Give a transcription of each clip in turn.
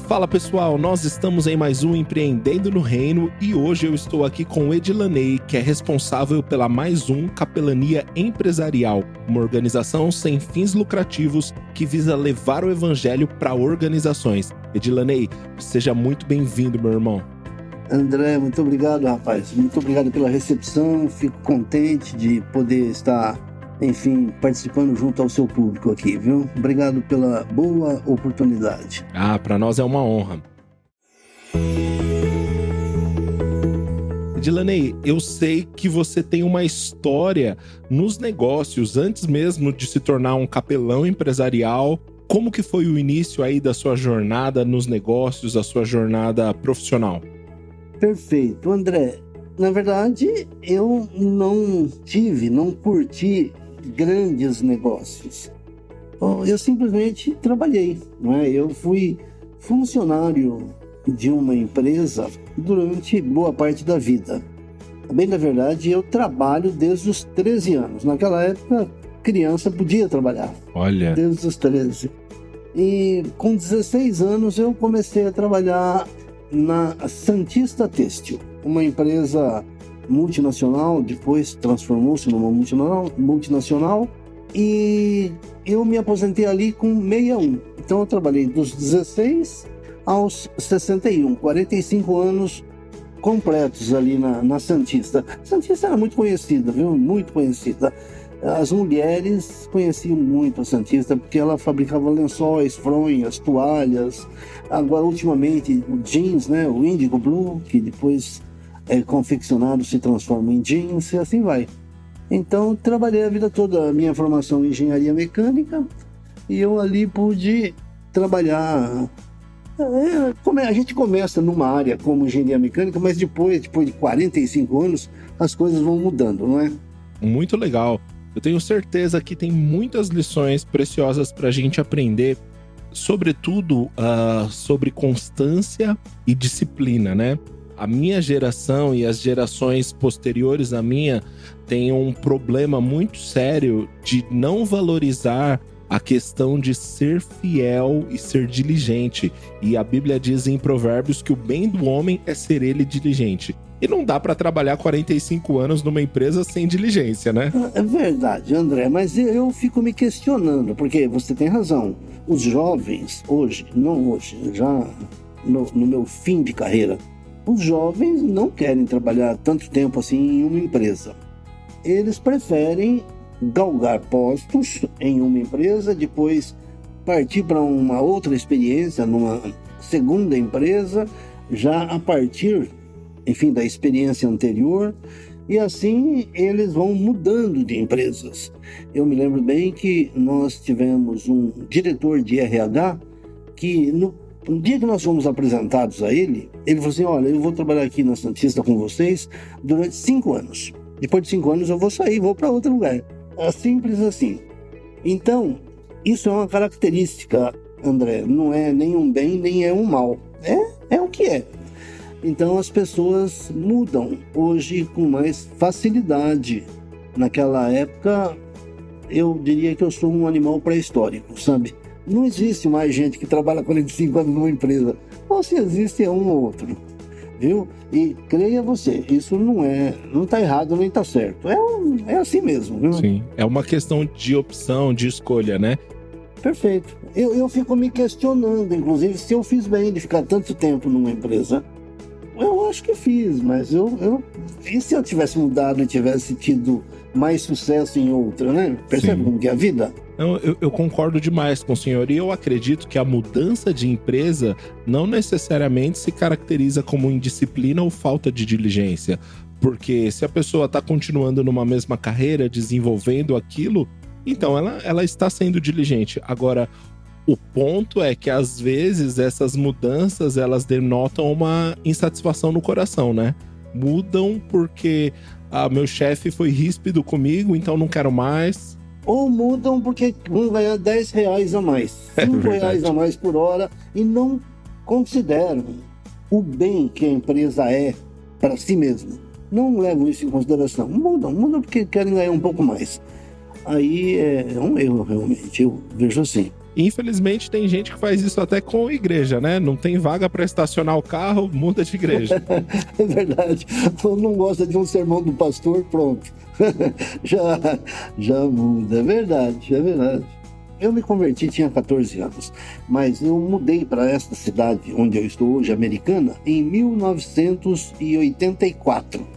Fala pessoal, nós estamos em mais um Empreendendo no Reino e hoje eu estou aqui com Edilanei, que é responsável pela Mais Um Capelania Empresarial, uma organização sem fins lucrativos que visa levar o evangelho para organizações. Edilanei, seja muito bem-vindo, meu irmão. André, muito obrigado, rapaz. Muito obrigado pela recepção. Fico contente de poder estar, participando junto ao seu público aqui, viu? Obrigado pela boa oportunidade. Para nós é uma honra. Edilanei, eu sei que você tem uma história nos negócios antes mesmo de se tornar um capelão empresarial. Como que foi o início aí da sua jornada nos negócios, a sua jornada profissional? Perfeito, André. Na verdade, eu não curti grandes negócios. Eu simplesmente trabalhei, né? Eu fui funcionário de uma empresa durante boa parte da vida. Bem, na verdade, eu trabalho desde os 13 anos. Naquela época, criança podia trabalhar. Olha. Desde os 13. E com 16 anos eu comecei a trabalhar na Santista Têxtil, uma empresa multinacional, depois transformou-se numa multinacional, e eu me aposentei ali com 61. Então eu trabalhei dos 16 aos 61, 45 anos completos ali na Santista. Santista era muito conhecida, viu? Muito conhecida. As mulheres conheciam muito a Santista porque ela fabricava lençóis, fronhas, toalhas. Agora, ultimamente, o jeans, né? O Indigo Blue, que depois é confeccionado, se transforma em jeans e assim vai. Então, trabalhei a vida toda, a minha formação em engenharia mecânica, e eu ali pude trabalhar. A gente começa numa área como engenharia mecânica, mas depois de 45 anos, as coisas vão mudando, não é? Muito legal. Eu tenho certeza que tem muitas lições preciosas para a gente aprender, sobretudo sobre constância e disciplina, né? A minha geração e as gerações posteriores à minha têm um problema muito sério de não valorizar a questão de ser fiel e ser diligente. E a Bíblia diz em Provérbios que o bem do homem é ser ele diligente. E não dá para trabalhar 45 anos numa empresa sem diligência, né? É verdade, André, mas eu fico me questionando, porque você tem razão. Os jovens, já no meu fim de carreira, os jovens não querem trabalhar tanto tempo assim em uma empresa. Eles preferem galgar postos em uma empresa, depois partir para uma outra experiência, numa segunda empresa, já a partir da experiência anterior, e assim eles vão mudando de empresas. Eu me lembro bem que nós tivemos um diretor de RH que no dia que nós fomos apresentados a ele falou assim: olha, eu vou trabalhar aqui na Santista com vocês durante 5 anos. Depois de 5 anos eu vou sair, vou para outro lugar. É simples assim. Então, isso é uma característica, André, não é nem um bem, nem é um mal. É o que é. Então as pessoas mudam hoje com mais facilidade. Naquela época, eu diria que eu sou um animal pré-histórico, sabe? Não existe mais gente que trabalha 45 anos numa empresa. Ou se existe, é um ou outro, viu? E creia você, isso não está errado nem está certo. É assim mesmo, viu? Sim, é uma questão de opção, de escolha, né? Perfeito. Eu fico me questionando, inclusive, se eu fiz bem de ficar tanto tempo numa empresa. Eu acho que fiz, mas e se eu tivesse mudado e tivesse tido mais sucesso em outra, né? Percebe como que é a vida? Eu concordo demais com o senhor, e eu acredito que a mudança de empresa não necessariamente se caracteriza como indisciplina ou falta de diligência, porque se a pessoa está continuando numa mesma carreira, desenvolvendo aquilo, então ela está sendo diligente. Agora, o ponto é que às vezes essas mudanças elas denotam uma insatisfação no coração, né? Mudam porque meu chefe foi ríspido comigo, então não quero mais. Ou mudam porque vão ganhar R$10 a mais, R$5 a mais por hora, e não consideram o bem que a empresa é para si mesma. Não levam isso em consideração. Mudam porque querem ganhar um pouco mais. Aí é um erro, realmente, eu vejo assim. Infelizmente, tem gente que faz isso até com a igreja, né? Não tem vaga para estacionar o carro, muda de igreja. É verdade. Ou não gosta de um sermão do pastor, pronto. já muda. É verdade, é verdade. Eu me converti, tinha 14 anos, mas eu mudei para esta cidade onde eu estou hoje, Americana, em 1984.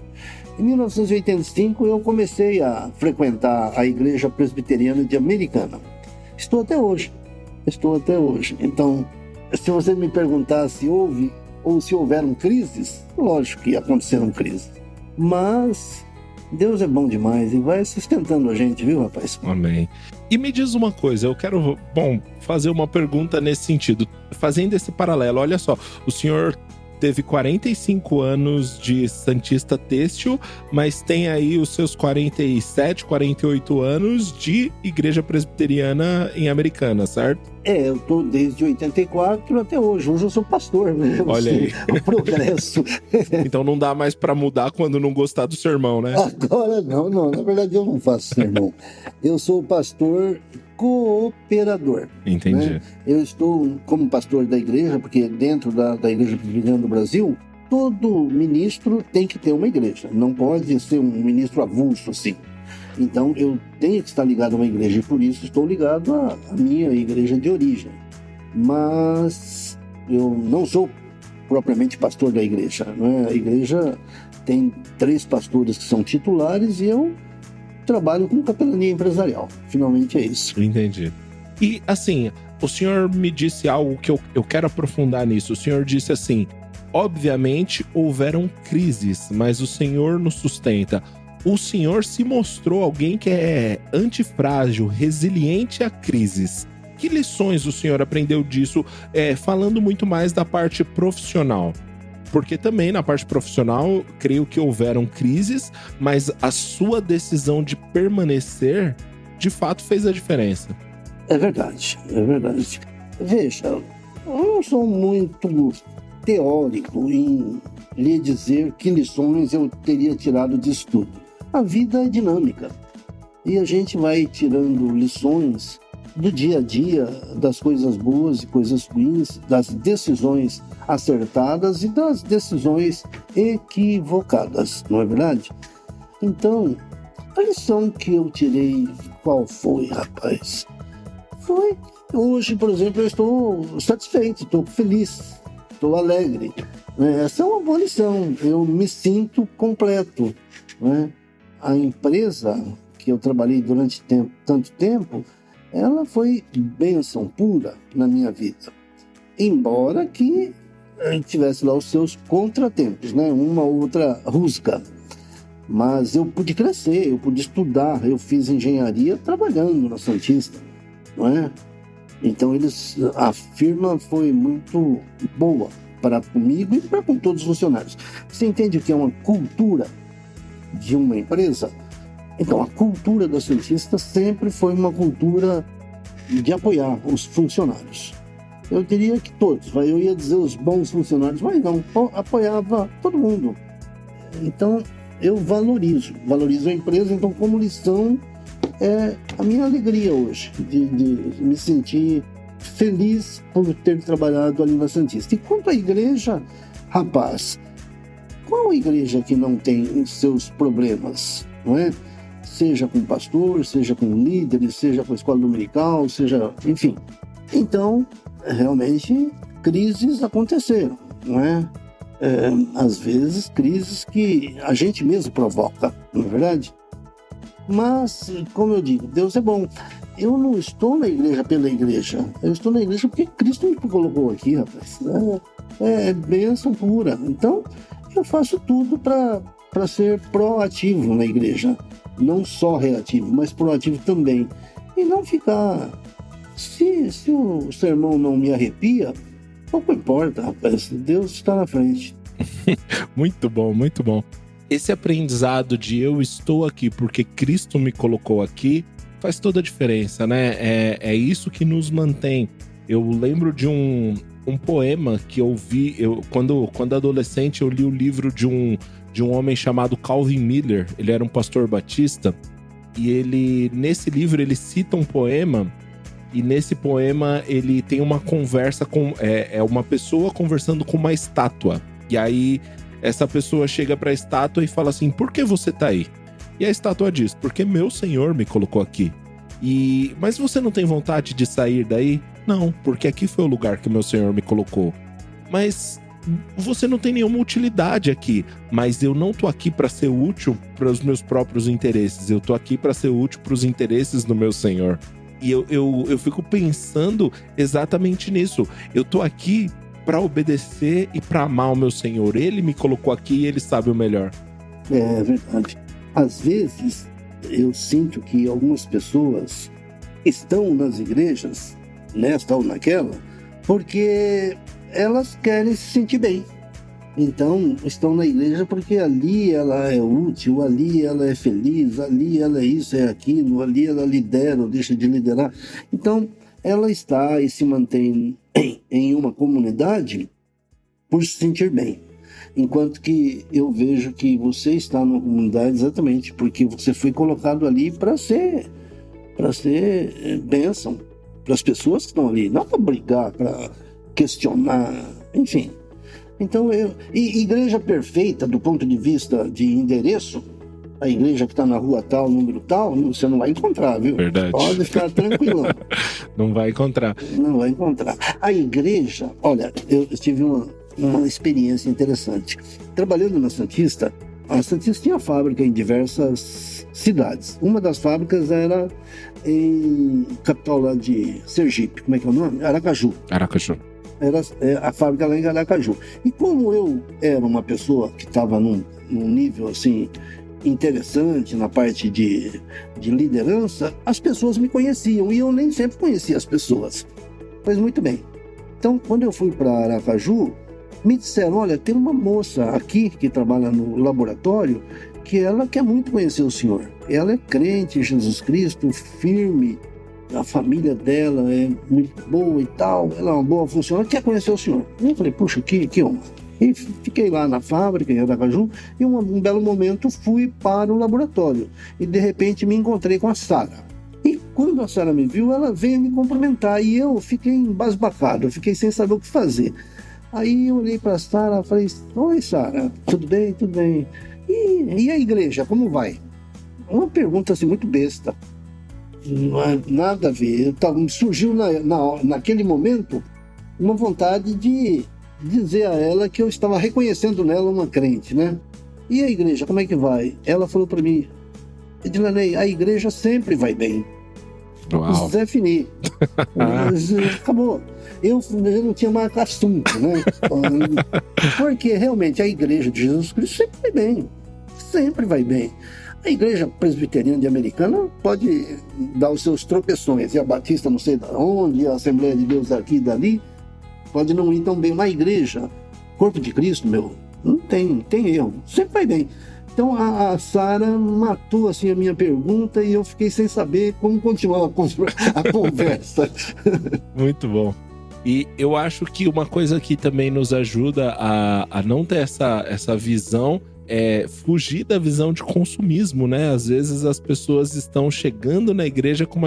Em 1985, eu comecei a frequentar a Igreja Presbiteriana de Americana. Estou até hoje. Então, se você me perguntar se houve ou se houveram crises, lógico que aconteceram crises. Mas Deus é bom demais e vai sustentando a gente, viu, rapaz? Amém. E me diz uma coisa, eu quero, fazer uma pergunta nesse sentido. Fazendo esse paralelo, olha só, o senhor teve 45 anos de Santista Têxtil, mas tem aí os seus 47, 48 anos de Igreja Presbiteriana em Americana, certo? Eu tô desde 84 até hoje. Hoje eu sou pastor, né? Olha aí. O progresso. Então não dá mais para mudar quando não gostar do sermão, né? Agora não. Na verdade eu não faço sermão. Eu sou pastor cooperador. Entendi. Né? Eu estou como pastor da igreja, porque dentro da Igreja Presbiteriana do Brasil, todo ministro tem que ter uma igreja. Não pode ser um ministro avulso assim. Então eu tenho que estar ligado a uma igreja e por isso estou ligado à minha igreja de origem. Mas eu não sou propriamente pastor da igreja, né? A igreja tem 3 pastores que são titulares e eu trabalho com capelania empresarial. Finalmente é isso. Entendi. E assim, o senhor me disse algo que eu quero aprofundar nisso. O senhor disse assim, obviamente houveram crises, mas o Senhor nos sustenta. O senhor se mostrou alguém que é antifrágil, resiliente a crises. Que lições o senhor aprendeu disso, falando muito mais da parte profissional? Porque também na parte profissional, creio que houveram crises, mas a sua decisão de permanecer, de fato, fez a diferença. É verdade. Veja, eu não sou muito teórico em lhe dizer que lições eu teria tirado disso tudo. A vida é dinâmica e a gente vai tirando lições do dia a dia, das coisas boas e coisas ruins, das decisões acertadas e das decisões equivocadas, não é verdade? Então, a lição que eu tirei, qual foi, rapaz? Foi, hoje, por exemplo, eu estou satisfeito, estou feliz, estou alegre. Essa é uma boa lição, eu me sinto completo, né? A empresa que eu trabalhei durante tanto tempo, ela foi bênção pura na minha vida. Embora que tivesse lá os seus contratempos, né? Uma ou outra rusga. Mas eu pude crescer, eu pude estudar, eu fiz engenharia trabalhando na Santista, não é? Então a firma foi muito boa para comigo e para com todos os funcionários. Você entende o que é uma cultura de uma empresa? Então, a cultura da Santista sempre foi uma cultura de apoiar os funcionários. Eu diria que todos, eu ia dizer os bons funcionários, mas não, apoiava todo mundo. Então, eu valorizo a empresa. Então, como lição, é a minha alegria hoje de me sentir feliz por ter trabalhado ali na Santista. E quanto à igreja, rapaz, qual igreja que não tem seus problemas, não é? Seja com pastor, seja com líderes, seja com escola dominical, seja, enfim. Então, realmente, crises aconteceram, não é? Às vezes, crises que a gente mesmo provoca, não é verdade? Mas, como eu digo, Deus é bom. Eu não estou na igreja pela igreja, eu estou na igreja porque Cristo me colocou aqui, rapaz. É bênção pura. Então, eu faço tudo para ser proativo na igreja. Não só reativo, mas proativo também. E não ficar... Se o sermão não me arrepia, pouco importa, rapaz. Deus está na frente. Muito bom, muito bom. Esse aprendizado de eu estou aqui porque Cristo me colocou aqui faz toda a diferença, né? É isso que nos mantém. Eu lembro de um poema que eu vi... Quando adolescente, eu li o livro de um homem chamado Calvin Miller. Ele era um pastor batista. E nesse livro, ele cita um poema E nesse poema ele tem uma conversa com uma pessoa conversando com uma estátua. E aí essa pessoa chega para a estátua e fala assim: por que você tá aí? E a estátua diz: porque meu Senhor me colocou aqui. Mas você não tem vontade de sair daí? Não, porque aqui foi o lugar que meu Senhor me colocou. Mas você não tem nenhuma utilidade aqui. Mas eu não tô aqui para ser útil para os meus próprios interesses. Eu tô aqui para ser útil para os interesses do meu Senhor. E eu fico pensando exatamente nisso. Eu tô aqui para obedecer e para amar o meu Senhor. Ele me colocou aqui e ele sabe o melhor. É verdade. Às vezes eu sinto que algumas pessoas estão nas igrejas, nesta ou naquela, porque elas querem se sentir bem. Então, estão na igreja porque ali ela é útil, ali ela é feliz, ali ela é isso, é aquilo, ali ela lidera ou deixa de liderar. Então, ela está e se mantém em uma comunidade por se sentir bem. Enquanto que eu vejo que você está numa comunidade exatamente porque você foi colocado ali para ser bênção para as pessoas que estão ali, não para brigar, para questionar, enfim. Então, igreja perfeita do ponto de vista de endereço, a igreja que está na rua tal, número tal, você não vai encontrar, viu? Verdade. Pode ficar tranquilão. Não vai encontrar. Não vai encontrar. A igreja, olha, eu tive uma experiência interessante. Trabalhando na Santista, a Santista tinha fábrica em diversas cidades. Uma das fábricas era em capital lá de Sergipe, como é que é o nome? Aracaju. Era a fábrica lá em Aracaju. E como eu era uma pessoa que estava num nível assim interessante na parte de liderança, as pessoas me conheciam e eu nem sempre conhecia as pessoas. Pois muito bem. Então, quando eu fui para Aracaju, me disseram: olha, tem uma moça aqui que trabalha no laboratório que ela quer muito conhecer o senhor. Ela é crente em Jesus Cristo, firme. A família dela é muito boa e tal, ela é uma boa funcionária, quer conhecer o senhor. E eu falei: puxa, que honra. E fiquei lá na fábrica, em Aracaju, e um belo momento fui para o laboratório. E de repente me encontrei com a Sara. E quando a Sara me viu, ela veio me cumprimentar e eu fiquei embasbacado, eu fiquei sem saber o que fazer. Aí eu olhei para a Sara e falei: oi, Sara, tudo bem? Tudo bem. E a igreja, como vai? Uma pergunta assim muito besta. Nada a ver. Surgiu naquele momento uma vontade de dizer a ela que eu estava reconhecendo nela uma crente, né? E a igreja, como é que vai? Ela falou para mim: Edilanei, a igreja sempre vai bem. Uau. Zé Fini. Acabou. Eu não tinha mais assunto, né? Porque realmente a igreja de Jesus Cristo sempre vai bem. Sempre vai bem. A igreja presbiteriana de Americana pode dar os seus tropeções, e a Batista não sei de onde, e a Assembleia de Deus daqui e dali, pode não ir tão bem. Mas a igreja, corpo de Cristo, não tem erro, sempre vai bem. Então a Sara matou assim a minha pergunta e eu fiquei sem saber como continuar a conversa. Muito bom. E eu acho que uma coisa que também nos ajuda a não ter essa visão é fugir da visão de consumismo, né? Às vezes as pessoas estão chegando na igreja com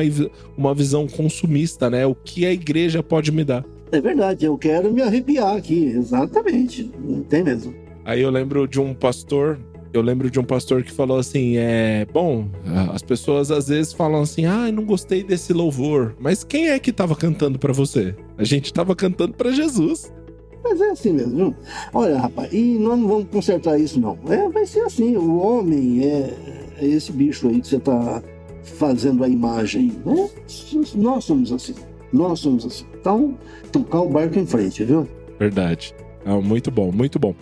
uma visão consumista, né? O que a igreja pode me dar? É verdade, eu quero me arrepiar aqui, exatamente, não tem mesmo. Aí eu lembro de um pastor que falou assim, bom, as pessoas às vezes falam assim: não gostei desse louvor, mas quem é que estava cantando para você? A gente estava cantando para Jesus. Mas é assim mesmo, viu? Olha, rapaz, e nós não vamos consertar isso, não. Vai ser assim, o homem é esse bicho aí que você está fazendo a imagem, né? Nós somos assim. Então, tocar o barco em frente, viu? Verdade. Muito bom, muito bom.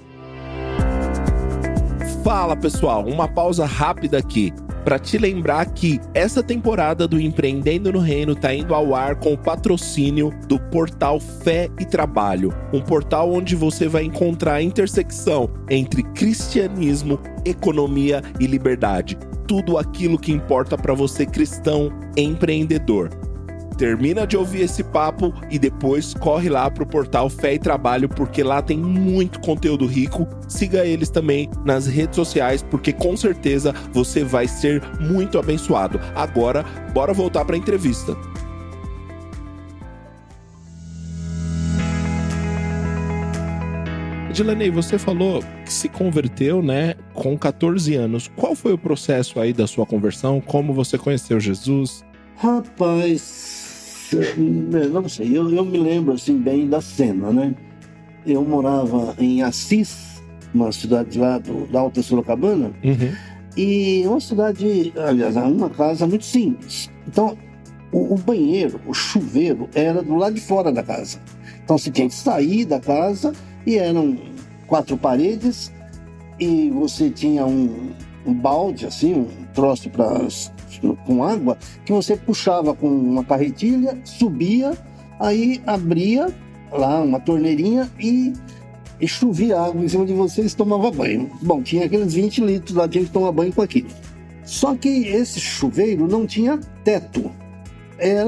Fala, pessoal, uma pausa rápida aqui para te lembrar que essa temporada do Empreendendo no Reino tá indo ao ar com o patrocínio do portal Fé e Trabalho, um portal onde você vai encontrar a intersecção entre cristianismo, economia e liberdade. Tudo aquilo que importa para você, cristão empreendedor. Termina de ouvir esse papo e depois corre lá pro portal Fé e Trabalho, porque lá tem muito conteúdo rico. Siga eles também nas redes sociais, porque com certeza você vai ser muito abençoado. Agora, bora voltar para a entrevista. Dilaney, você falou que se converteu, né, com 14 anos. Qual foi o processo aí da sua conversão? Como você conheceu Jesus? Rapaz, não sei, eu me lembro assim bem da cena, né? Eu morava em Assis, uma cidade lá da Alta Sorocabana, e uma cidade, aliás, uma casa muito simples. Então, o banheiro, o chuveiro, era do lado de fora da casa. Então, você tinha que sair da casa e eram 4 paredes e você tinha um balde, assim, um troço com água, que você puxava com uma carretilha, subia, aí abria lá uma torneirinha e chovia água em cima de você e você tomava banho. Bom, tinha aqueles 20 litros lá, tinha que tomar banho com aquilo. Só que esse chuveiro não tinha teto.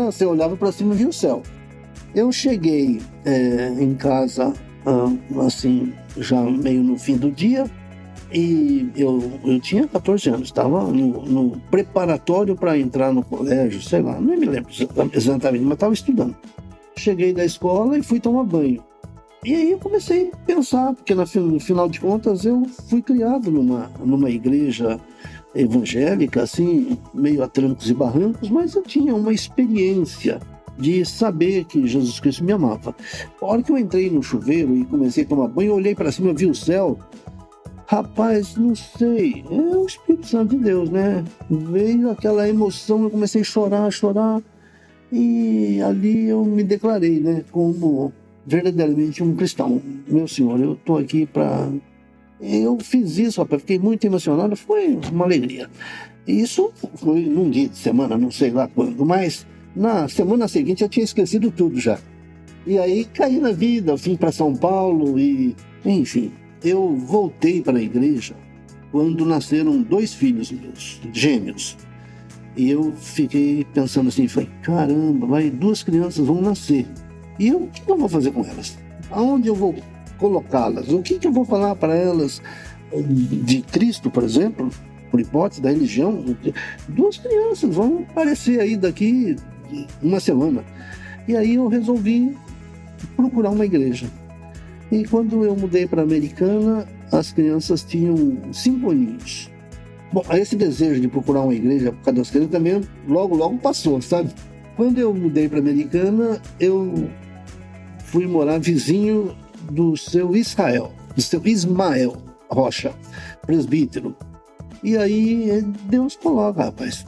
Você olhava para cima e via o céu. Eu cheguei em casa, assim, já meio no fim do dia, e eu tinha 14 anos, estava no preparatório para entrar no colégio, sei lá, nem me lembro exatamente, mas estava estudando. Cheguei da escola e fui tomar banho. E aí eu comecei a pensar, porque no final de contas eu fui criado numa igreja evangélica, assim, meio a trancos e barrancos, mas eu tinha uma experiência de saber que Jesus Cristo me amava. A hora que eu entrei no chuveiro e comecei a tomar banho, eu olhei para cima, vi o céu. Rapaz, não sei, é o Espírito Santo de Deus, né? Veio aquela emoção, eu comecei a chorar, e ali eu me declarei, né, como verdadeiramente um cristão. Meu Senhor, eu estou aqui para... Eu fiz isso, rapaz, fiquei muito emocionado, foi uma alegria. Isso foi num dia de semana, não sei lá quando, mas na semana seguinte eu tinha esquecido tudo já. E aí caí na vida, vim para São Paulo e, enfim, eu voltei para a igreja quando nasceram 2 filhos meus, gêmeos. E eu fiquei pensando assim, falei, caramba, 2 crianças vão nascer. E o que eu vou fazer com elas? Aonde eu vou colocá-las? O que eu vou falar para elas de Cristo, por exemplo, por hipótese da religião? 2 crianças vão aparecer aí daqui uma semana. E aí eu resolvi procurar uma igreja. E quando eu mudei para a Americana, as crianças tinham 5 aninhos. Bom, esse desejo de procurar uma igreja por causa das crianças também logo passou, sabe? Quando eu mudei para a Americana, eu fui morar vizinho do seu Ismael Rocha, presbítero. E aí Deus coloca, rapaz,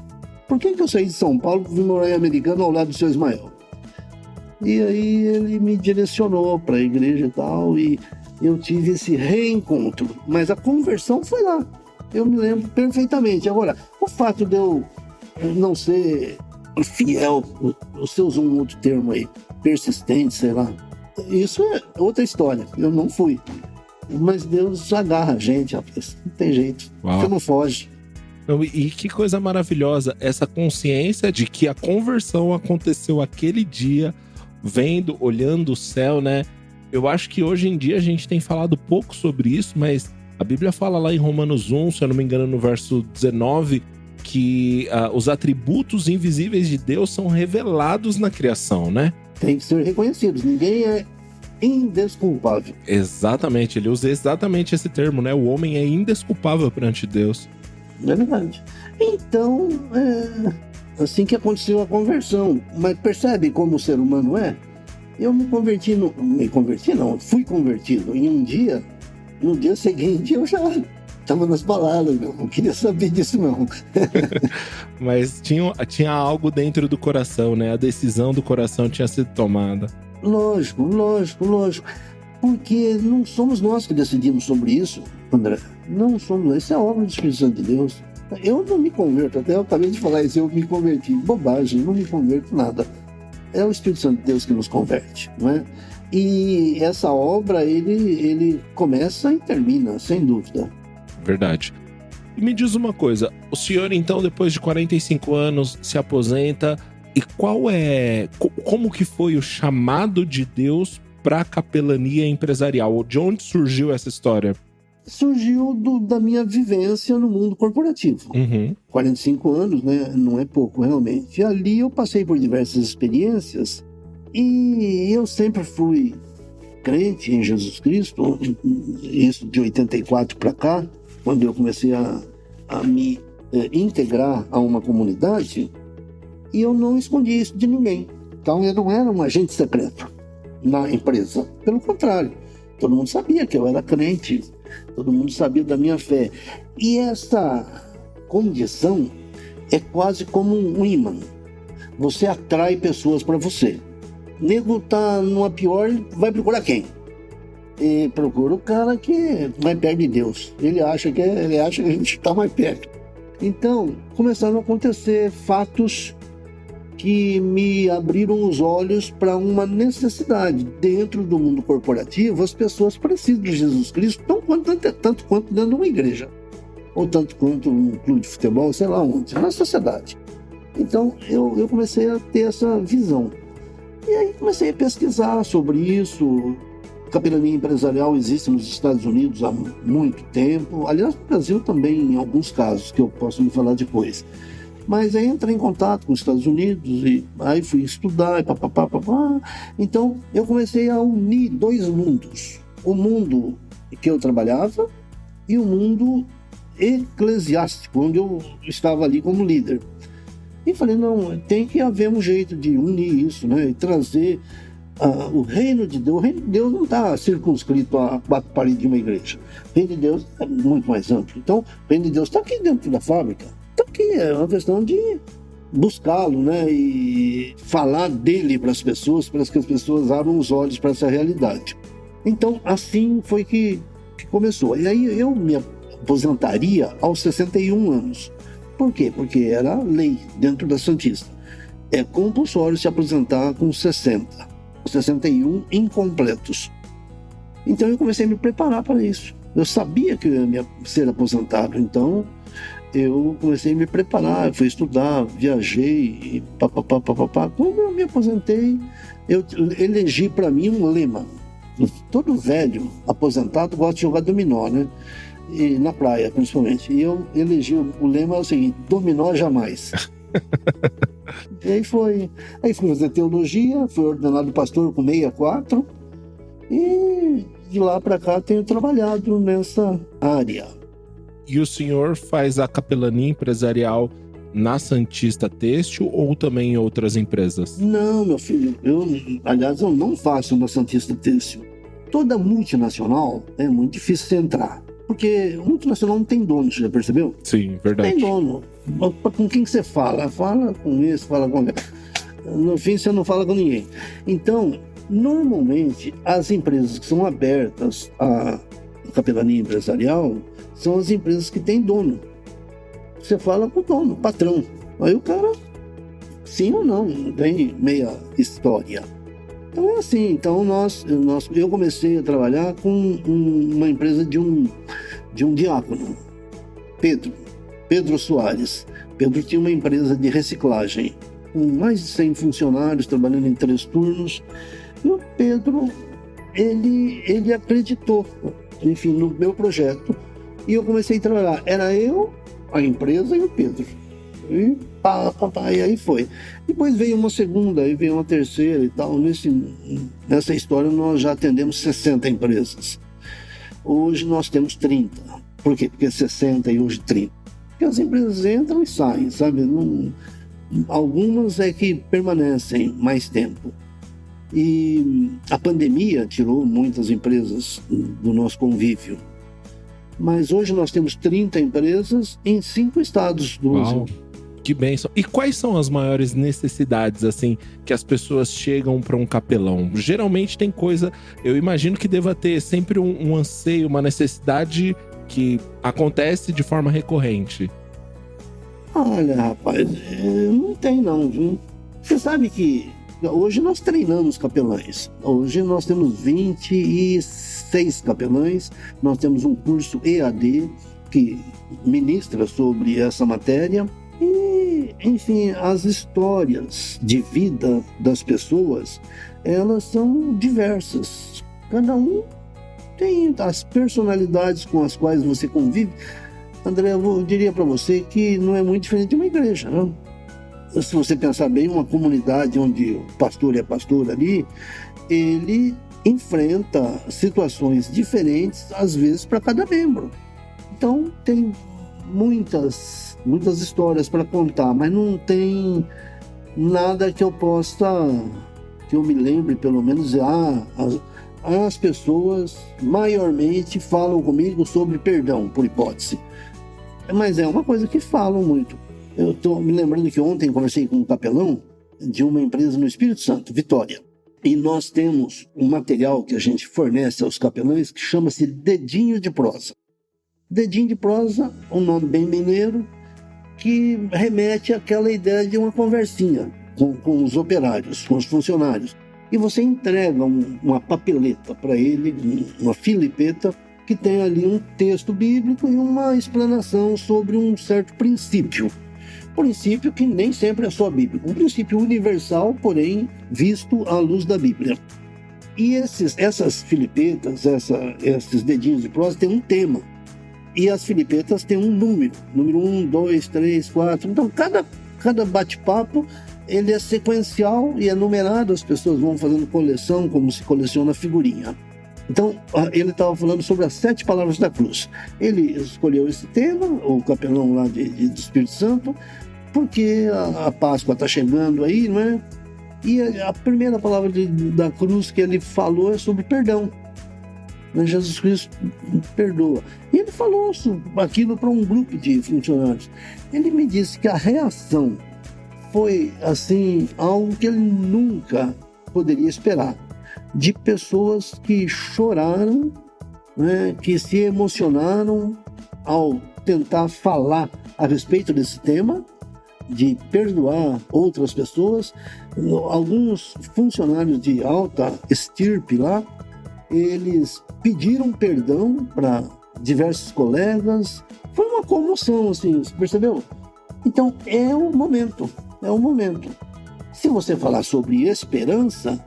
por que eu saí de São Paulo e fui morar em Americana ao lado do seu Ismael? E aí ele me direcionou para a igreja e tal, e eu tive esse reencontro. Mas a conversão foi lá, eu me lembro perfeitamente. Agora, o fato de eu não ser fiel, você usou um outro termo aí, persistente, sei lá, isso é outra história, eu não fui. Mas Deus agarra a gente, rapaz, não tem jeito, você não foge. E que coisa maravilhosa, essa consciência de que a conversão aconteceu aquele dia, vendo, olhando o céu, né? Eu acho que hoje em dia a gente tem falado pouco sobre isso, mas a Bíblia fala lá em Romanos 1, se eu não me engano, no verso 19, que os atributos invisíveis de Deus são revelados na criação, né? Tem que ser reconhecidos, ninguém é indesculpável. Exatamente, ele usa exatamente esse termo, né? O homem é indesculpável perante Deus. É verdade. Então, assim que aconteceu a conversão. Mas percebe como o ser humano é? Eu fui convertido em um dia. No dia seguinte eu já estava nas baladas, meu. Não queria saber disso, não. Mas tinha algo dentro do coração, né? A decisão do coração tinha sido tomada. Lógico. Porque não somos nós que decidimos sobre isso, André. Não somos. Isso é obra do Espírito Santo de Deus. Eu não me converto, até eu acabei de falar isso, eu me converti. Bobagem, não me converto nada. É o Espírito Santo de Deus que nos converte, não é? E essa obra, ele começa e termina, sem dúvida. Verdade. E me diz uma coisa, o senhor então, depois de 45 anos, se aposenta, e como que foi o chamado de Deus para a capelania empresarial? De onde surgiu essa história? Surgiu da minha vivência no mundo corporativo. 45 anos, né? Não é pouco, realmente. E ali eu passei por diversas experiências e eu sempre fui crente em Jesus Cristo, isso de 84 para cá, quando eu comecei a me integrar a uma comunidade, e eu não escondi isso de ninguém. Então eu não era um agente secreto na empresa. Pelo contrário, todo mundo sabia que eu era crente, todo mundo sabia da minha fé. E essa condição é quase como um imã. Você atrai pessoas para você. O nego tá numa pior, vai procurar quem? E procura o cara que é mais perto de Deus. Ele acha que a gente está mais perto. Então, começaram a acontecer fatos que me abriram os olhos para uma necessidade. Dentro do mundo corporativo, as pessoas precisam de Jesus Cristo tanto quanto dentro de uma igreja. Ou tanto quanto um clube de futebol, sei lá onde, na sociedade. Então, eu comecei a ter essa visão. E aí comecei a pesquisar sobre isso. Capelania empresarial existe nos Estados Unidos há muito tempo. Aliás, no Brasil também, em alguns casos, que eu posso me falar depois. Mas aí entrei em contato com os Estados Unidos e aí fui estudar e papapá. Então, eu comecei a unir dois mundos. O mundo que eu trabalhava e o mundo eclesiástico, onde eu estava ali como líder. E falei, não, tem que haver um jeito de unir isso, né? E trazer o reino de Deus. O reino de Deus não está circunscrito a quatro paredes de uma igreja. O reino de Deus é muito mais amplo. Então, o reino de Deus está aqui dentro da fábrica. Está aqui, é uma questão de buscá-lo, né? E falar dele para as pessoas, para que as pessoas abram os olhos para essa realidade. Então, assim foi que começou. E aí eu me aposentaria aos 61 anos. Por quê? Porque era lei dentro da Santista. É compulsório se aposentar com 60, 61 incompletos. Então eu comecei a me preparar para isso. Eu sabia que eu ia ser aposentado, então eu comecei a me preparar, fui estudar, viajei e papapá. Quando eu me aposentei, eu elegi para mim um lema. Todo velho aposentado gosta de jogar dominó, né? E na praia, principalmente. E eu elegi o lema é o seguinte: dominó jamais. E aí fui fazer teologia, fui ordenado pastor com 64 e de lá para cá tenho trabalhado nessa área. E o senhor faz a capelania empresarial na Santista Têxtil ou também em outras empresas? Não, meu filho, aliás, eu não faço na Santista Têxtil. Toda multinacional é muito difícil você entrar. Porque multinacional não tem dono, você já percebeu? Sim, verdade. Não tem dono. Com quem que você fala? Fala com esse, fala com aquele. No fim, você não fala com ninguém. Então, normalmente, as empresas que são abertas à capelania empresarial são as empresas que têm dono. Você fala com o dono, o patrão. Aí o cara, sim ou não tem meia história. Então é assim, então eu comecei a trabalhar com uma empresa de um diácono, Pedro Soares. Pedro tinha uma empresa de reciclagem, com mais de 100 funcionários, trabalhando em 3 turnos. E o Pedro, ele acreditou, enfim, no meu projeto. E eu comecei a trabalhar. Era eu, a empresa e o Pedro. E aí foi. Depois veio uma segunda, aí veio uma terceira e tal. Nessa história nós já atendemos 60 empresas. Hoje nós temos 30. Por quê? Porque 60 e hoje 30. Porque as empresas entram e saem, sabe? Algumas é que permanecem mais tempo. E a pandemia tirou muitas empresas do nosso convívio. Mas hoje nós temos 30 empresas em 5 estados do Brasil. Que bênção. E quais são as maiores necessidades, assim, que as pessoas chegam para um capelão? Geralmente tem coisa, eu imagino que deva ter sempre um anseio, uma necessidade que acontece de forma recorrente. Olha, rapaz, não tem não, viu? Você sabe que hoje nós treinamos capelães. Hoje nós temos 26 capelães, nós temos um curso EAD que ministra sobre essa matéria. E, enfim, as histórias de vida das pessoas, elas são diversas. Cada um tem as personalidades com as quais você convive. André, eu diria para você que não é muito diferente de uma igreja, não? se você pensar bem, uma comunidade onde o pastor é pastor ali, ele enfrenta situações diferentes, às vezes, para cada membro. Então, tem muitas histórias para contar, mas não tem nada que eu me lembre, pelo menos, as pessoas maiormente falam comigo sobre perdão, por hipótese. Mas é uma coisa que falam muito. Eu estou me lembrando que ontem conversei com um capelão de uma empresa no Espírito Santo, Vitória. E nós temos um material que a gente fornece aos capelães que chama-se Dedinho de Prosa. Dedinho de Prosa, um nome bem mineiro, que remete àquela ideia de uma conversinha com os operários, com os funcionários. E você entrega uma papeleta para ele, uma filipeta, que tem ali um texto bíblico e uma explanação sobre um certo princípio. Princípio que nem sempre é só bíblico. Um princípio universal, porém, visto à luz da Bíblia. E essas filipetas, esses dedinhos de prosa, tem um tema. E as filipetas têm um número 1, 2, 3, 4. Então, cada bate-papo, ele é sequencial e é numerado. As pessoas vão fazendo coleção, como se coleciona figurinha. Então, ele estava falando sobre as 7 palavras da cruz. Ele escolheu esse tema, o capelão lá do Espírito Santo, porque a Páscoa está chegando aí, não é? E a primeira palavra da cruz que ele falou é sobre perdão. Jesus Cristo perdoa. E ele falou aquilo para um grupo de funcionários. Ele me disse que a reação foi, assim, algo que ele nunca poderia esperar. De pessoas que choraram, né, que se emocionaram ao tentar falar a respeito desse tema, de perdoar outras pessoas. Alguns funcionários de alta estirpe lá, eles pediram perdão para diversos colegas. Foi uma comoção, assim, você percebeu? Então, é o momento. Se você falar sobre esperança,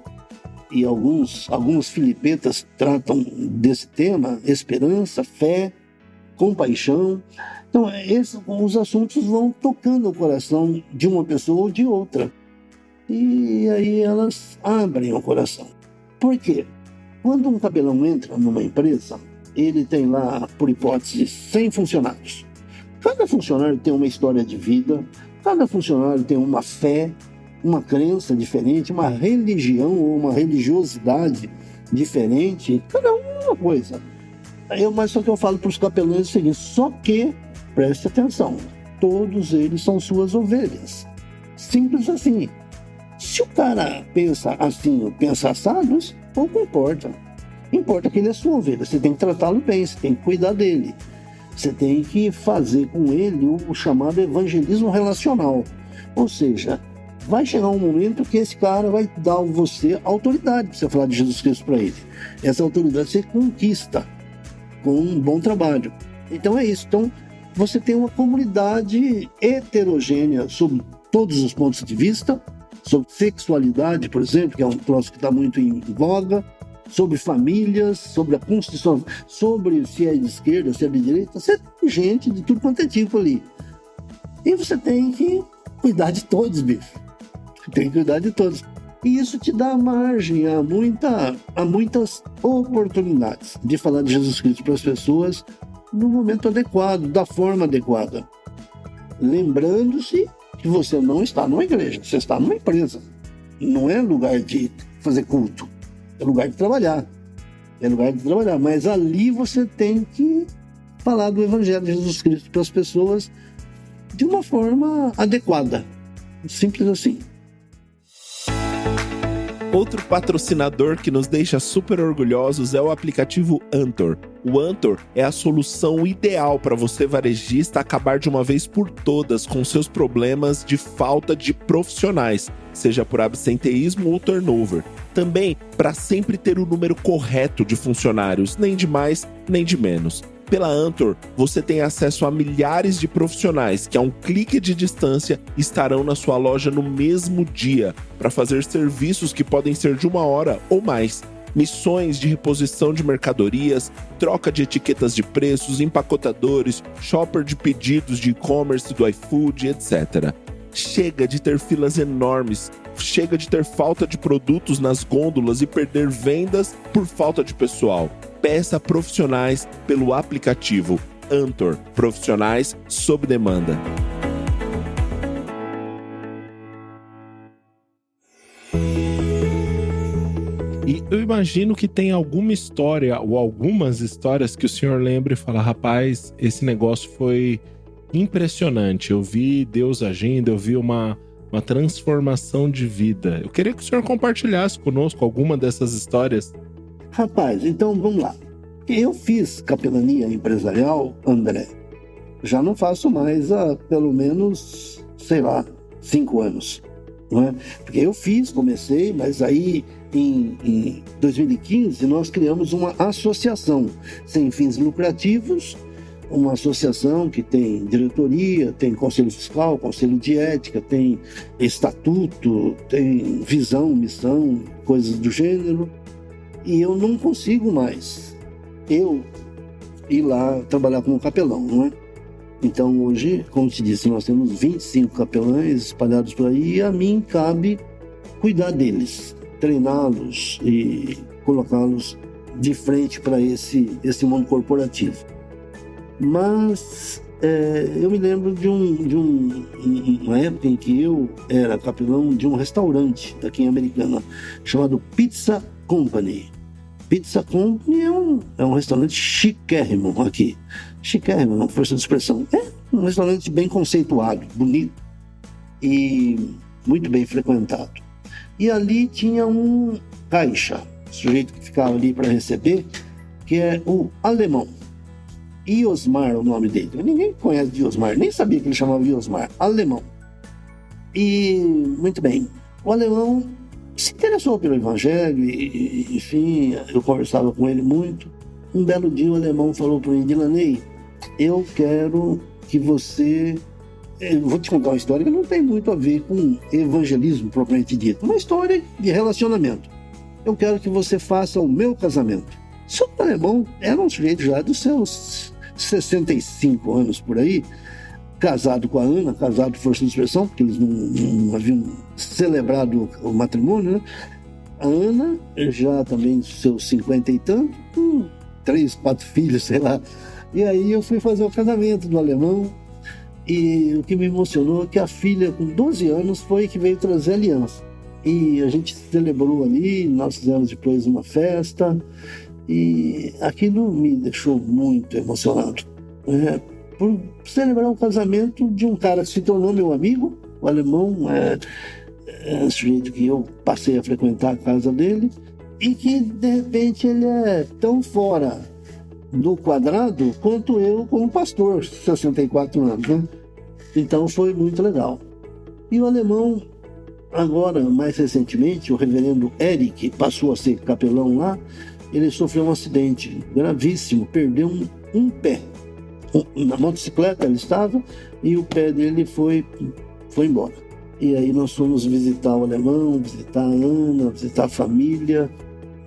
e alguns filipetas tratam desse tema, esperança, fé, compaixão. Então, os assuntos vão tocando o coração de uma pessoa ou de outra. E aí elas abrem o coração. Por quê? Quando um capelão entra numa empresa, ele tem lá, por hipótese, 100 funcionários. Cada funcionário tem uma história de vida, cada funcionário tem uma fé, uma crença diferente, uma religião ou uma religiosidade diferente, cada um é uma coisa. Mas só que eu falo para os capelães o seguinte: só que, preste atenção, todos eles são suas ovelhas. Simples assim. Se o cara pensa assim ou pensa assado, isso pouco importa. Importa que ele é sua ovelha, você tem que tratá-lo bem, você tem que cuidar dele. Você tem que fazer com ele o chamado evangelismo relacional. Ou seja, vai chegar um momento que esse cara vai dar a você autoridade para você falar de Jesus Cristo para ele. Essa autoridade você conquista com um bom trabalho. Então é isso. Então você tem uma comunidade heterogênea sobre todos os pontos de vista, sobre sexualidade, por exemplo, que é um troço que está muito em voga, sobre famílias, sobre a Constituição, sobre se é de esquerda, se é de direita. Você tem gente de tudo quanto é tipo ali. E você tem que cuidar de todos, bicho. Tem que cuidar de todos. E isso te dá margem a muitas oportunidades de falar de Jesus Cristo para as pessoas no momento adequado, da forma adequada. Lembrando-se que você não está numa igreja, você está numa empresa. Não é lugar de fazer culto, é lugar de trabalhar. Mas ali você tem que falar do Evangelho de Jesus Cristo para as pessoas de uma forma adequada. Simples assim. Outro patrocinador que nos deixa super orgulhosos é o aplicativo Antor. O Antor é a solução ideal para você, varejista, acabar de uma vez por todas com seus problemas de falta de profissionais, seja por absenteísmo ou turnover. Também para sempre ter o número correto de funcionários, nem de mais, nem de menos. Pela Antor, você tem acesso a milhares de profissionais que a um clique de distância estarão na sua loja no mesmo dia para fazer serviços que podem ser de 1 hora ou mais. Missões de reposição de mercadorias, troca de etiquetas de preços, empacotadores, shopper de pedidos de e-commerce do iFood, etc. Chega de ter filas enormes, chega de ter falta de produtos nas gôndolas e perder vendas por falta de pessoal. Peça profissionais pelo aplicativo Antor, profissionais sob demanda. E eu imagino que tem alguma história ou algumas histórias que o senhor lembra e fala: rapaz, esse negócio foi impressionante. Eu vi Deus agindo, eu vi uma transformação de vida. Eu queria que o senhor compartilhasse conosco alguma dessas histórias. Rapaz, então vamos lá. Eu fiz capelania empresarial, André. Já não faço mais há pelo menos, 5 anos. Não é? Porque eu comecei, mas aí em 2015 nós criamos uma associação sem fins lucrativos, uma associação que tem diretoria, tem conselho fiscal, conselho de ética, tem estatuto, tem visão, missão, coisas do gênero. E eu não consigo mais ir lá trabalhar como capelão, não é? Então hoje, como te disse, nós temos 25 capelães espalhados por aí e a mim cabe cuidar deles, treiná-los e colocá-los de frente para esse mundo corporativo. Mas eu me lembro de uma época em que eu era capelão de um restaurante aqui em Americana, chamado Pizza Company. Pizza Company é um restaurante chiquérrimo aqui. Chiquérrimo, não força de expressão. É um restaurante bem conceituado, bonito e muito bem frequentado. E ali tinha um caixa, sujeito que ficava ali para receber, que é o alemão. Iosmar é o nome dele. Ninguém conhece de Iosmar, nem sabia que ele chamava Iosmar. Alemão. E, muito bem, o alemão se interessou pelo evangelho e, enfim, eu conversava com ele muito. Um belo dia o alemão falou para mim: Dilaney, eu quero que você... Eu vou te contar uma história que não tem muito a ver com evangelismo propriamente dito. Uma história de relacionamento. Eu quero que você faça o meu casamento. Só que o alemão era um sujeito já dos seus 65 anos por aí, casado com a Ana, casado por força de expressão, porque eles não haviam celebrado o matrimônio, né? A Ana já também seus 50 e tanto, com 3, 4 filhos, sei lá. E aí eu fui fazer o casamento do alemão e o que me emocionou é que a filha com 12 anos foi que veio trazer a aliança. E a gente celebrou ali, nós fizemos depois uma festa e aquilo me deixou muito emocionado. Por celebrar o casamento de um cara que se tornou meu amigo, o alemão, é um sujeito que eu passei a frequentar a casa dele e que de repente ele é tão fora do quadrado quanto eu como pastor, 64 anos, né? Então foi muito legal. E o alemão, agora, mais recentemente, o reverendo Eric passou a ser capelão lá. Ele sofreu um acidente gravíssimo, perdeu um pé. Na motocicleta ele estava e o pé dele foi embora. E aí nós fomos visitar o alemão, visitar a Ana, visitar a família,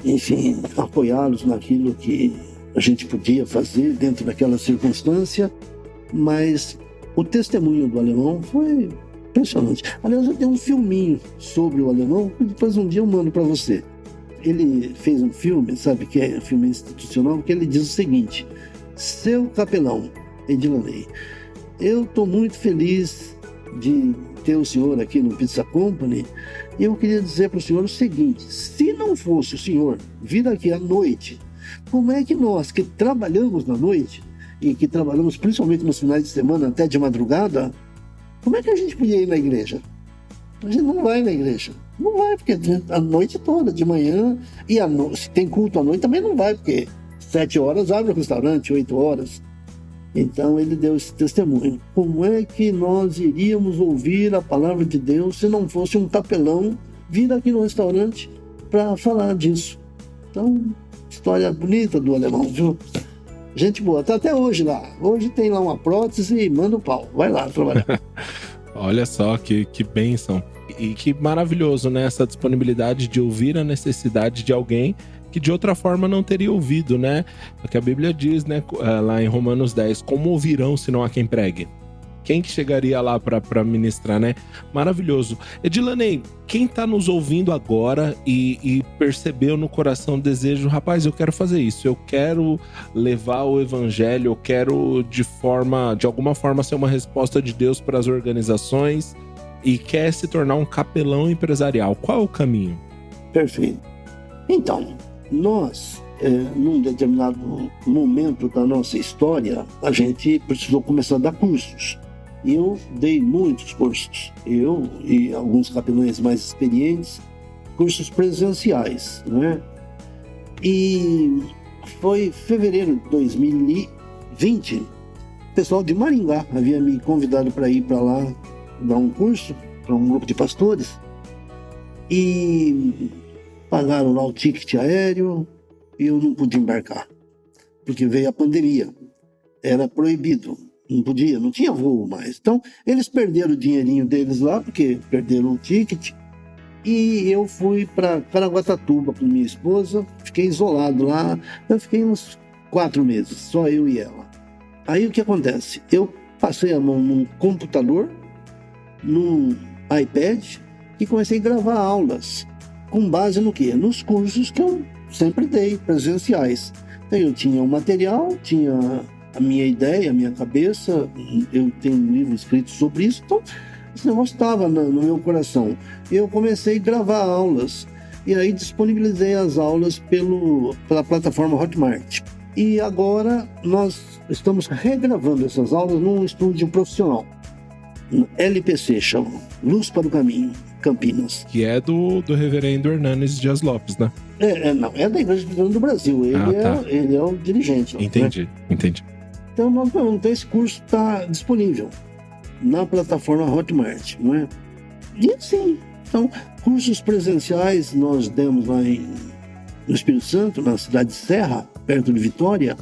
enfim, apoiá-los naquilo que a gente podia fazer dentro daquela circunstância. Mas o testemunho do alemão foi impressionante. Aliás, eu tenho um filminho sobre o alemão que depois um dia eu mando para você. Ele fez um filme, sabe, que é um filme institucional, que ele diz o seguinte: seu capelão, Edilaney, eu estou muito feliz de ter o senhor aqui no Pizza Company e eu queria dizer para o senhor o seguinte: se não fosse o senhor vir aqui à noite, como é que nós que trabalhamos na noite e que trabalhamos principalmente nos finais de semana até de madrugada, como é que a gente podia ir na igreja? A gente não vai na igreja. Não vai, porque a noite toda, de manhã, e se tem culto à noite também não vai, porque 7 horas abre o restaurante, 8 horas. Então ele deu esse testemunho. Como é que nós iríamos ouvir a palavra de Deus se não fosse um capelão vir aqui no restaurante para falar disso? Então, história bonita do alemão, viu? Gente boa, tá até hoje lá. Hoje tem lá uma prótese e manda o pau. Vai lá trabalhar. Olha só que bênção. E que maravilhoso, né? Essa disponibilidade de ouvir a necessidade de alguém que de outra forma não teria ouvido, né? Porque a Bíblia diz, né, lá em Romanos 10, como ouvirão se não há quem pregue? Quem que chegaria lá para ministrar, né? Maravilhoso. Edilanei, quem tá nos ouvindo agora e percebeu no coração o desejo, rapaz, eu quero fazer isso, eu quero levar o evangelho, eu quero de alguma forma ser uma resposta de Deus para as organizações e quer se tornar um capelão empresarial. Qual é o caminho? Perfeito. Então, nós, num determinado momento da nossa história, a gente precisou começar a dar cursos. E eu dei muitos cursos. Eu e alguns capelães mais experientes, cursos presenciais, né? E foi fevereiro de 2020, o pessoal de Maringá havia me convidado para ir para lá dar um curso para um grupo de pastores. E pagaram lá o ticket aéreo e eu não pude embarcar, porque veio a pandemia. Era proibido. Não podia, não tinha voo mais. Então, eles perderam o dinheirinho deles lá, porque perderam o ticket. E eu fui para Caraguatatuba com minha esposa, fiquei isolado lá. Eu fiquei uns 4 meses, só eu e ela. Aí o que acontece? Eu passei a mão num computador, num iPad, e comecei a gravar aulas. Com base no quê? Nos cursos que eu sempre dei, presenciais. Então, eu tinha o material, tinha a minha ideia, a minha cabeça, eu tenho um livro escrito sobre isso, então esse negócio estava no meu coração. Eu comecei a gravar aulas, e aí disponibilizei as aulas pela plataforma Hotmart. E agora nós estamos regravando essas aulas num estúdio profissional, no LPC, chama Luz para o Caminho, Campinas. Que é do reverendo Hernanes Dias Lopes, né? Não, é da Igreja Presbiteriana do Brasil, ele é o dirigente. Entendi. Então, esse curso está disponível na plataforma Hotmart, não é? E assim, então, cursos presenciais nós demos lá no Espírito Santo, na cidade de Serra, perto de Vitória,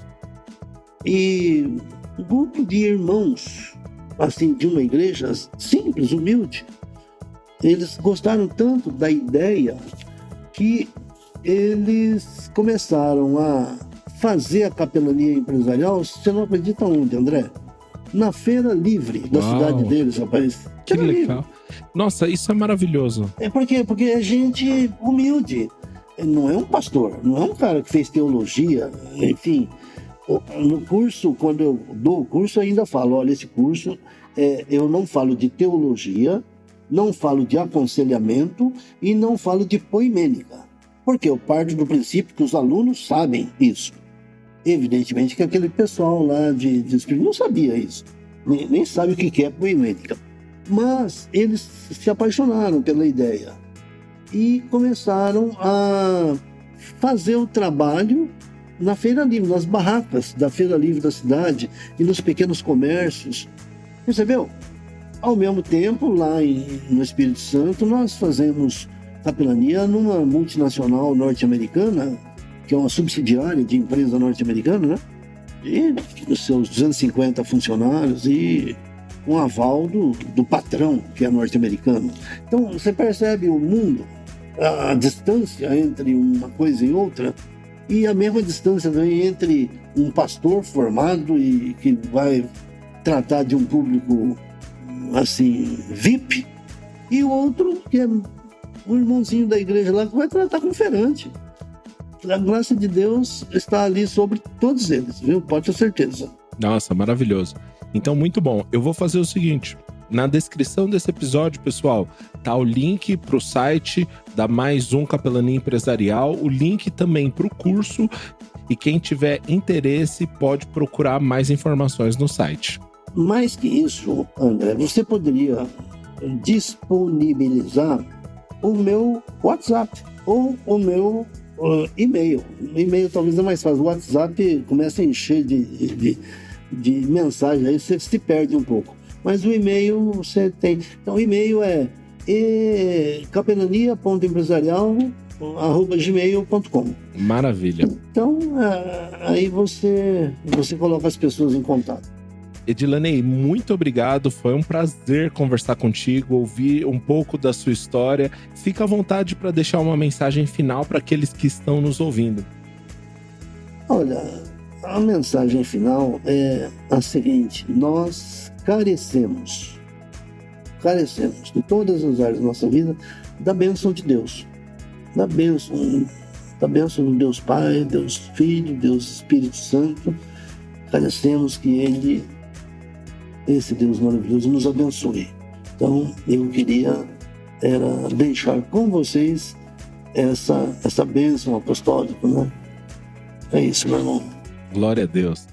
e um grupo de irmãos, assim, de uma igreja simples, humilde, eles gostaram tanto da ideia que eles começaram a fazer a capelania empresarial. Você não acredita onde, André? Na Feira Livre da cidade deles, rapaz. Que legal. Nossa, isso é maravilhoso. Porque é gente humilde. Não é um pastor, não é um cara que fez teologia, enfim. No curso, quando eu dou o curso, eu ainda falo, olha, esse curso, eu não falo de teologia, não falo de aconselhamento e não falo de poimênica. Porque eu parto do princípio que os alunos sabem isso. Evidentemente que aquele pessoal lá de Espírito não sabia isso, nem sabe o que é poimênica. Mas eles se apaixonaram pela ideia e começaram a fazer o trabalho na Feira Livre, nas barracas da Feira Livre da cidade e nos pequenos comércios. Percebeu? Ao mesmo tempo, lá no Espírito Santo, nós fazemos capelania numa multinacional norte-americana, que é uma subsidiária de empresa norte-americana, né? E os seus 250 funcionários e um aval do patrão, que é norte-americano. Então, você percebe o mundo, a distância entre uma coisa e outra, e a mesma distância também entre um pastor formado e que vai tratar de um público, assim, VIP, e o outro que é um irmãozinho da igreja lá que vai tratar com feirante. A graça de Deus está ali sobre todos eles, viu? Pode ter certeza. Nossa, maravilhoso. Então, muito bom. Eu vou fazer o seguinte. Na descrição desse episódio, pessoal, tá o link para o site da Mais Um Capelania Empresarial, o link também para o curso, e quem tiver interesse pode procurar mais informações no site. Mais que isso, André, você poderia disponibilizar o meu WhatsApp ou o meu e-mail. O e-mail talvez é mais fácil. O WhatsApp começa a encher de mensagem, aí você se perde um pouco. Mas o e-mail você tem. Então, o e-mail é capelania.empresarial@gmail.com. Maravilha. Então, aí você coloca as pessoas em contato. Edilanei, muito obrigado. Foi um prazer conversar contigo, ouvir um pouco da sua história. Fica à vontade para deixar uma mensagem final para aqueles que estão nos ouvindo. Olha, A mensagem final é a seguinte: nós carecemos de todas as áreas da nossa vida da bênção de Deus, da bênção do Deus Pai, Deus Filho, Deus Espírito Santo. Carecemos que esse Deus maravilhoso, nos abençoe. Então, eu queria deixar com vocês essa bênção apostólica, né? É isso, meu irmão. Glória a Deus.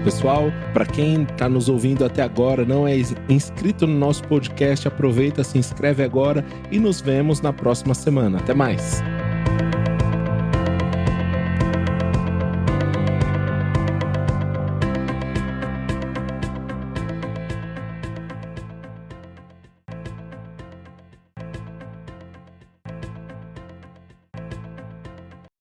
Pessoal, para quem está nos ouvindo até agora, não é inscrito no nosso podcast, aproveita, se inscreve agora e nos vemos na próxima semana. Até mais!